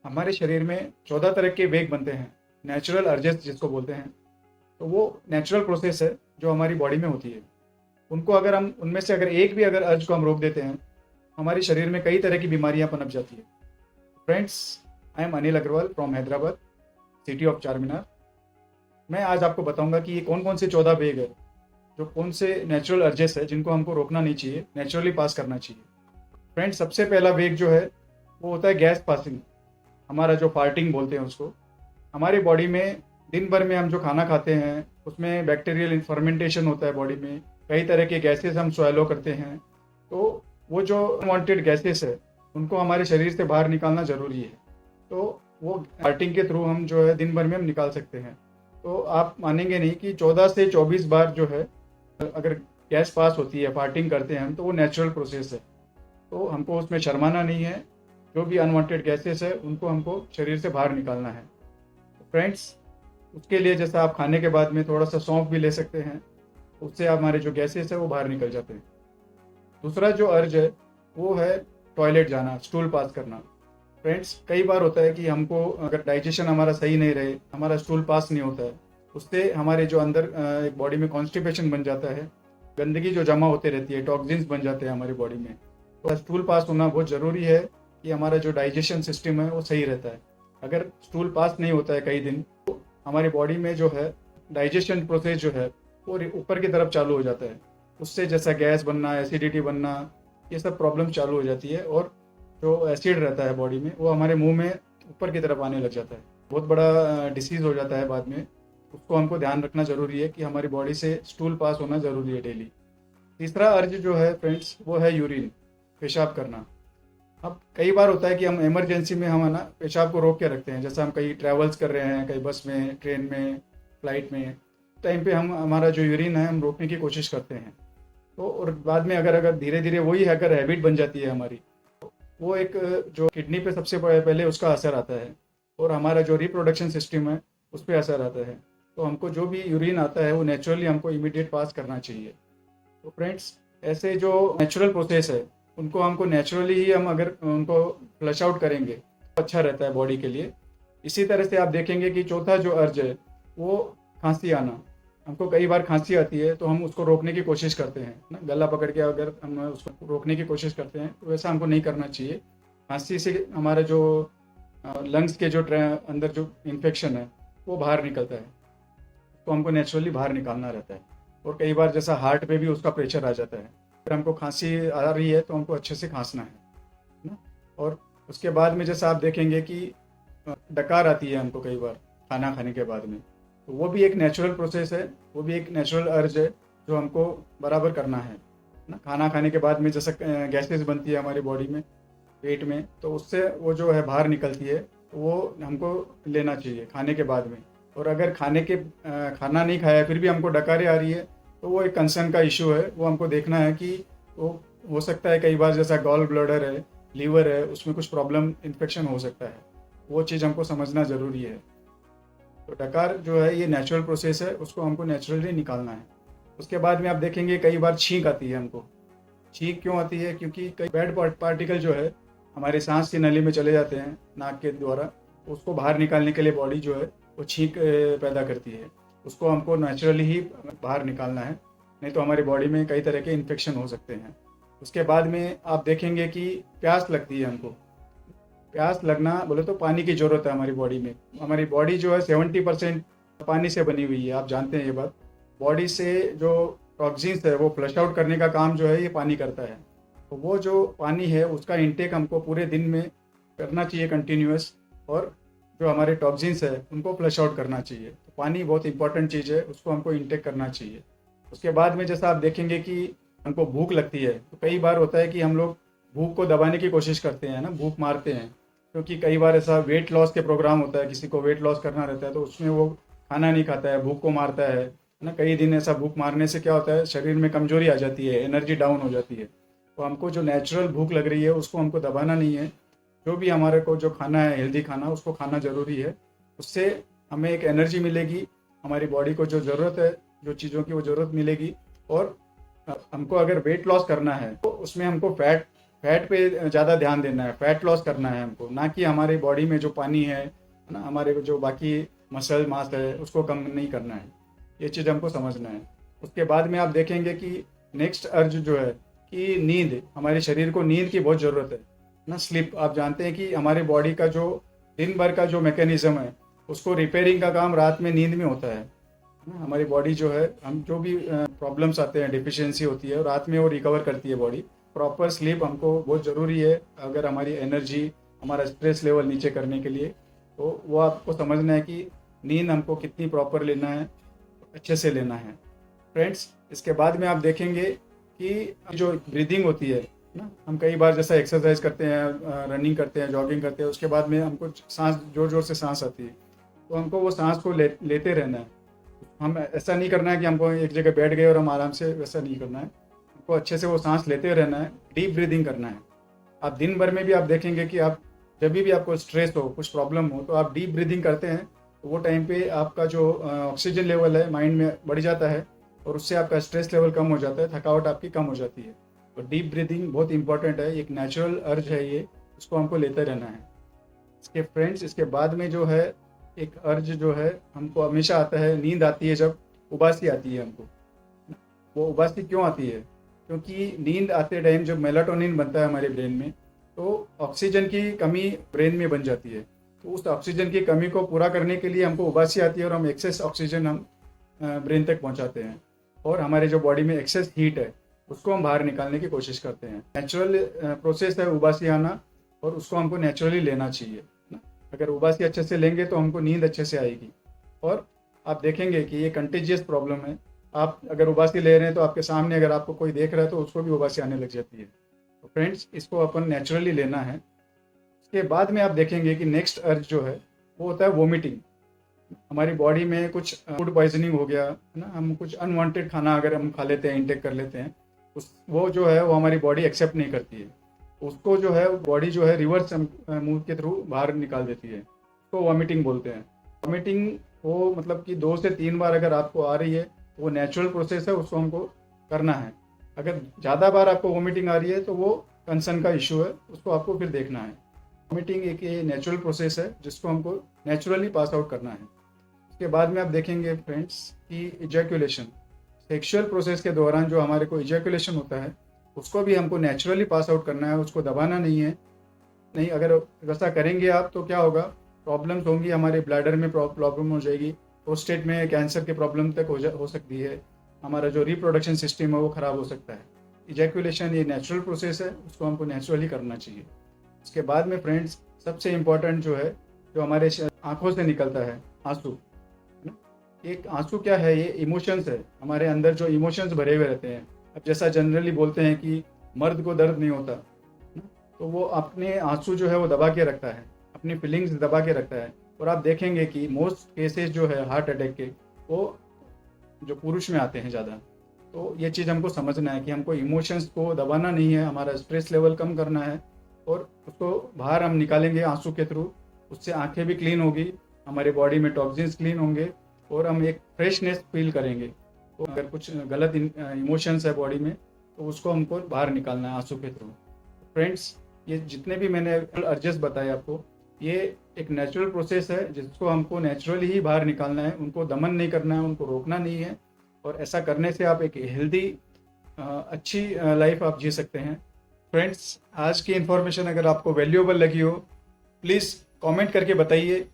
हमारे शरीर में 14 तरह के वेग बनते हैं, नेचुरल अर्जेस जिसको बोलते हैं। तो वो नेचुरल प्रोसेस है जो हमारी बॉडी में होती है। उनको अगर हम उनमें से अगर एक भी अगर अर्ज को हम रोक देते हैं, हमारे शरीर में कई तरह की बीमारियां पनप जाती है। Friends, I am Anil Agarwal from Hyderabad, city of Charminar. मैं आज आपको बताऊंगा कि ये कौन कौन से 14 वेग है, जो कौन से नेचुरल अर्जेस है जिनको हमको रोकना नहीं चाहिए, नेचुरली पास करना चाहिए। फ्रेंड्स, सबसे पहला वेग जो है वो होता है गैस पासिंग, हमारा जो फार्टिंग बोलते हैं उसको। हमारी बॉडी में दिन भर में हम जो खाना खाते हैं उसमें बैक्टीरियल फर्मेंटेशन होता है बॉडी में, कई तरह के गैसेस हम स्वैलो करते हैं। तो वो जो अनवांटेड गैसेस है उनको हमारे शरीर से बाहर निकालना ज़रूरी है। तो वो फार्टिंग के थ्रू हम जो है दिन भर में हम निकाल सकते हैं। तो आप मानेंगे नहीं कि 14 से 24 बार जो है अगर गैस पास होती है, फार्टिंग करते हैं हम, तो वो नेचुरल प्रोसेस है। तो हमको उसमें शर्माना नहीं है। जो भी अनवांटेड गैसेस है उनको हमको शरीर से बाहर निकालना है। फ्रेंड्स, उसके लिए जैसा आप खाने के बाद में थोड़ा सा सौंफ भी ले सकते हैं, उससे हमारे जो गैसेस है वो बाहर निकल जाते हैं। दूसरा जो अर्ज है वो है टॉयलेट जाना, स्टूल पास करना। फ्रेंड्स, कई बार होता है कि हमको अगर डाइजेशन हमारा सही नहीं रहे, हमारा स्टूल पास नहीं होता है, उससे हमारे जो अंदर एक बॉडी में कॉन्स्टिपेशन बन जाता है, गंदगी जो जमा होती रहती है, टॉक्सिन्स बन जाते हैं हमारी बॉडी में। तो स्टूल पास होना बहुत ज़रूरी है कि हमारा जो डाइजेशन सिस्टम है वो सही रहता है। अगर स्टूल पास नहीं होता है कई दिन, तो हमारी बॉडी में जो है डाइजेशन प्रोसेस जो है वो ऊपर की तरफ चालू हो जाता है। उससे जैसा गैस बनना, एसिडिटी बनना, ये सब प्रॉब्लम चालू हो जाती है। और जो एसिड रहता है बॉडी में वो हमारे मुंह में ऊपर की तरफ आने लग जाता है, बहुत बड़ा डिसीज़ हो जाता है बाद में। उसको हमको ध्यान रखना ज़रूरी है कि हमारी बॉडी से स्टूल पास होना ज़रूरी है डेली। तीसरा अर्ज जो है फ्रेंड्स वो है यूरिन, पेशाब करना। अब कई बार होता है कि हम इमरजेंसी में हम है ना पेशाब को रोक के रखते हैं, जैसा हम कहीं ट्रैवल्स कर रहे हैं, कहीं बस में, ट्रेन में, फ्लाइट में, टाइम पे हम हमारा जो यूरिन है हम रोकने की कोशिश करते हैं। तो और बाद में अगर अगर धीरे धीरे वही अगर हैबिट बन जाती है हमारी, वो एक जो किडनी पे सबसे पहले उसका असर आता है, और हमारा जो रिप्रोडक्शन सिस्टम है उस पर असर आता है। तो हमको जो भी यूरिन आता है वो नेचुरली हमको इमीडिएट पास करना चाहिए। तो फ्रेंड्स, ऐसे जो नेचुरल प्रोसेस है उनको हमको नेचुरली ही हम अगर उनको फ्लश आउट करेंगे तो अच्छा रहता है बॉडी के लिए। इसी तरह से आप देखेंगे कि चौथा जो अर्ज है वो खांसी आना। हमको कई बार खांसी आती है तो हम उसको रोकने की कोशिश करते हैं ना, गला पकड़ के अगर हम उसको रोकने की कोशिश करते हैं, तो वैसा हमको नहीं करना चाहिए। खांसी से हमारा जो लंग्स के जो अंदर जो इन्फेक्शन है वो बाहर निकलता है, तो हमको नेचुरली बाहर निकालना रहता है। और कई बार जैसा हार्ट पे भी उसका प्रेशर आ जाता है, अगर हमको खांसी आ रही है तो हमको अच्छे से खांसना है ना। और उसके बाद में जैसा आप देखेंगे कि डकार आती है हमको कई बार खाना खाने के बाद में, तो वो भी एक नेचुरल प्रोसेस है, वो भी एक नेचुरल अर्ज है जो हमको बराबर करना है ना। खाना खाने के बाद में जैसा गैसेस बनती है हमारी बॉडी में, पेट में, तो उससे वो जो है बाहर निकलती है, तो वो हमको लेना चाहिए खाने के बाद में। और अगर खाना नहीं खाया फिर भी हमको डकारें आ रही है, तो वो एक कंसर्न का इशू है। वो हमको देखना है कि वो हो सकता है कई बार जैसा गॉल ब्लैडर है, लीवर है, उसमें कुछ प्रॉब्लम, इन्फेक्शन हो सकता है। वो चीज़ हमको समझना ज़रूरी है। तो डकार जो है ये नेचुरल प्रोसेस है, उसको हमको नेचुरली निकालना है। उसके बाद में आप देखेंगे कई बार छींक आती है हमको। छींक क्यों आती है? क्योंकि कई बैड पार्टिकल जो है हमारे सांस की नली में चले जाते हैं नाक के द्वारा, उसको बाहर निकालने के लिए बॉडी जो है वो छींक पैदा करती है। उसको हमको नेचुरली ही बाहर निकालना है, नहीं तो हमारी बॉडी में कई तरह के इन्फेक्शन हो सकते हैं। उसके बाद में आप देखेंगे कि प्यास लगती है हमको। प्यास लगना बोले तो पानी की ज़रूरत है हमारी बॉडी में। हमारी बॉडी जो है 70% पानी से बनी हुई है, आप जानते हैं ये बात। बॉडी से जो टॉक्सिन्स है वो फ्लश आउट करने का काम जो है ये पानी करता है। तो वो जो पानी है उसका इंटेक हमको पूरे दिन में करना चाहिए कंटिन्यूअस, और जो हमारे टॉक्सिन्स है उनको फ्लश आउट करना चाहिए। तो पानी बहुत इंपॉर्टेंट चीज़ है, उसको हमको इंटेक करना चाहिए। उसके बाद में जैसा आप देखेंगे कि हमको भूख लगती है, तो कई बार होता है कि हम लोग भूख को दबाने की कोशिश करते हैं ना, भूख मारते हैं। क्योंकि कई बार ऐसा वेट लॉस के प्रोग्राम होता है, किसी को वेट लॉस करना रहता है, तो उसमें वो खाना नहीं खाता है, भूख को मारता है ना। कई दिन ऐसा भूख मारने से क्या होता है, शरीर में कमजोरी आ जाती है, एनर्जी डाउन हो जाती है। तो हमको जो नेचुरल भूख लग रही है उसको हमको दबाना नहीं है। जो भी हमारे को जो खाना है, हेल्दी खाना, उसको खाना ज़रूरी है। उससे हमें एक एनर्जी मिलेगी, हमारी बॉडी को जो ज़रूरत है, जो चीज़ों की वो ज़रूरत मिलेगी। और हमको अगर वेट लॉस करना है तो उसमें हमको फैट फैट पे ज़्यादा ध्यान देना है, फैट लॉस करना है हमको, ना कि हमारी बॉडी में जो पानी है ना, हमारे जो बाकी मसल मास है उसको कम नहीं करना है। ये चीज़ हमको समझना है। उसके बाद में आप देखेंगे कि नेक्स्ट अर्ज जो है कि नींद, हमारे शरीर को नींद की बहुत ज़रूरत है ना। स्लीप, आप जानते हैं कि हमारे बॉडी का जो दिन भर का जो मैकेनिज्म है उसको रिपेयरिंग का काम रात में नींद में होता है ना। हमारी बॉडी जो है, हम जो भी प्रॉब्लम्स आते हैं, डिफिशियंसी होती है, रात में वो रिकवर करती है बॉडी। प्रॉपर स्लीप हमको बहुत ज़रूरी है अगर हमारी एनर्जी, हमारा स्ट्रेस लेवल नीचे करने के लिए। तो वो आपको समझना है कि नींद हमको कितनी प्रॉपर लेना है, अच्छे से लेना है फ्रेंड्स। इसके बाद में आप देखेंगे कि जो ब्रीदिंग होती है ना, हम कई बार जैसा एक्सरसाइज करते हैं, रनिंग करते हैं, जॉगिंग करते हैं, उसके बाद में हमको सांस, जोर जोर से सांस आती है, तो हमको वो सांस को लेते रहना है। हम ऐसा नहीं करना है कि हमको एक जगह बैठ गए और हम आराम से, वैसा नहीं करना है। हमको अच्छे से वो सांस लेते रहना है, डीप ब्रीदिंग करना है। आप दिन भर में भी आप देखेंगे कि आप जब भी आपको स्ट्रेस हो, कुछ प्रॉब्लम हो, तो आप डीप ब्रीदिंग करते हैं, तो वो टाइम पे आपका जो ऑक्सीजन लेवल है माइंड में बढ़ जाता है और उससे आपका स्ट्रेस लेवल कम हो जाता है, थकावट आपकी कम हो जाती है। तो डीप ब्रीदिंग बहुत इंपॉर्टेंट है, एक नेचुरल अर्ज है ये, उसको हमको लेते रहना है। इसके फ्रेंड्स, इसके बाद में जो है एक अर्ज जो है हमको हमेशा आता है, नींद आती है जब उबासी आती है हमको। वो उबासी क्यों आती है? क्योंकि नींद आते टाइम जब मेलाटोनिन बनता है हमारे ब्रेन में, तो ऑक्सीजन की कमी ब्रेन में बन जाती है। तो उस ऑक्सीजन की कमी को पूरा करने के लिए हमको उबासी आती है और हम एक्सेस ऑक्सीजन हम ब्रेन तक पहुंचाते हैं, और हमारे जो बॉडी में एक्सेस हीट है उसको हम बाहर निकालने की कोशिश करते हैं। नेचुरल प्रोसेस है उबासी आना, और उसको हमको नेचुरली लेना चाहिए ना। अगर उबासी अच्छे से लेंगे तो हमको नींद अच्छे से आएगी। और आप देखेंगे कि ये कंटेजियस प्रॉब्लम है। आप अगर उबासी ले रहे हैं तो आपके सामने अगर आपको कोई देख रहा है तो उसको भी उबासी आने लग जाती है। तो फ्रेंड्स, इसको अपन नेचुरली लेना है। उसके बाद में आप देखेंगे कि नेक्स्ट अर्ज जो है वो होता है वोमिटिंग। हमारी बॉडी में कुछ फूड पॉइजनिंग हो गया है ना, हम कुछ अनवांटेड खाना अगर हम खा लेते हैं, इंटेक कर लेते हैं, वो जो है वो हमारी बॉडी एक्सेप्ट नहीं करती है। उसको जो है बॉडी जो है रिवर्स मुंह के थ्रू बाहर निकाल देती है, तो वॉमिटिंग बोलते हैं। वॉमिटिंग वो मतलब कि 2 से 3 बार अगर आपको आ रही है तो वो नेचुरल प्रोसेस है, उसको हमको करना है। अगर ज़्यादा बार आपको वॉमिटिंग आ रही है तो वो कंसर्न का इशू है, उसको आपको फिर देखना है। वॉमिटिंग एक ये नेचुरल प्रोसेस है जिसको हमको नेचुरली पास आउट करना है। उसके बाद में आप देखेंगे फ्रेंड्स कि इजैकुलेशन, सेक्सुअल प्रोसेस के दौरान जो हमारे को इजैकुलेशन होता है उसको भी हमको नेचुरली पास आउट करना है, उसको दबाना नहीं है। नहीं, अगर वैसा करेंगे आप तो क्या होगा, प्रॉब्लम्स होंगी, हमारे ब्लैडर में प्रॉब्लम हो जाएगी, प्रोस्टेट में कैंसर के प्रॉब्लम तक हो सकती है, हमारा जो रिप्रोडक्शन सिस्टम है वो ख़राब हो सकता है। इजैकुलेशन ये नेचुरल प्रोसेस है, उसको हमको नेचुरली करना चाहिए। उसके बाद में फ्रेंड्स, सबसे इम्पॉर्टेंट जो है, जो हमारे आँखों से निकलता है आंसू, एक आंसू क्या है, ये इमोशंस है। हमारे अंदर जो इमोशंस भरे हुए रहते हैं, अब जैसा जनरली बोलते हैं कि मर्द को दर्द नहीं होता, तो वो अपने आंसू जो है वो दबा के रखता है, अपनी फीलिंग्स दबा के रखता है। और आप देखेंगे कि मोस्ट केसेस जो है हार्ट अटैक के, वो जो पुरुष में आते हैं ज़्यादा। तो ये चीज़ हमको समझना है कि हमको इमोशंस को दबाना नहीं है, हमारा स्ट्रेस लेवल कम करना है, और उसको बाहर हम निकालेंगे आंसू के थ्रू। उससे आंखें भी क्लीन होगी, हमारे बॉडी में टॉक्सिन्स क्लीन होंगे, और हम एक फ्रेशनेस फील करेंगे। तो अगर कुछ गलत इमोशंस है बॉडी में तो उसको हमको बाहर निकालना है आंसू के थ्रू। फ्रेंड्स, ये जितने भी मैंने अर्जेस बताए आपको, ये एक नेचुरल प्रोसेस है जिसको हमको नेचुरली ही बाहर निकालना है, उनको दमन नहीं करना है, उनको रोकना नहीं है। और ऐसा करने से आप एक हेल्दी अच्छी लाइफ आप जी सकते हैं। फ्रेंड्स, आज की इन्फॉर्मेशन अगर आपको वैल्यूएबल लगी हो, प्लीज़ कमेंट करके बताइए।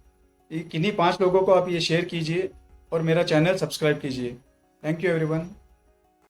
किन्हीं 5 लोगों को आप ये शेयर कीजिए और मेरा चैनल सब्सक्राइब कीजिए। Thank you everyone.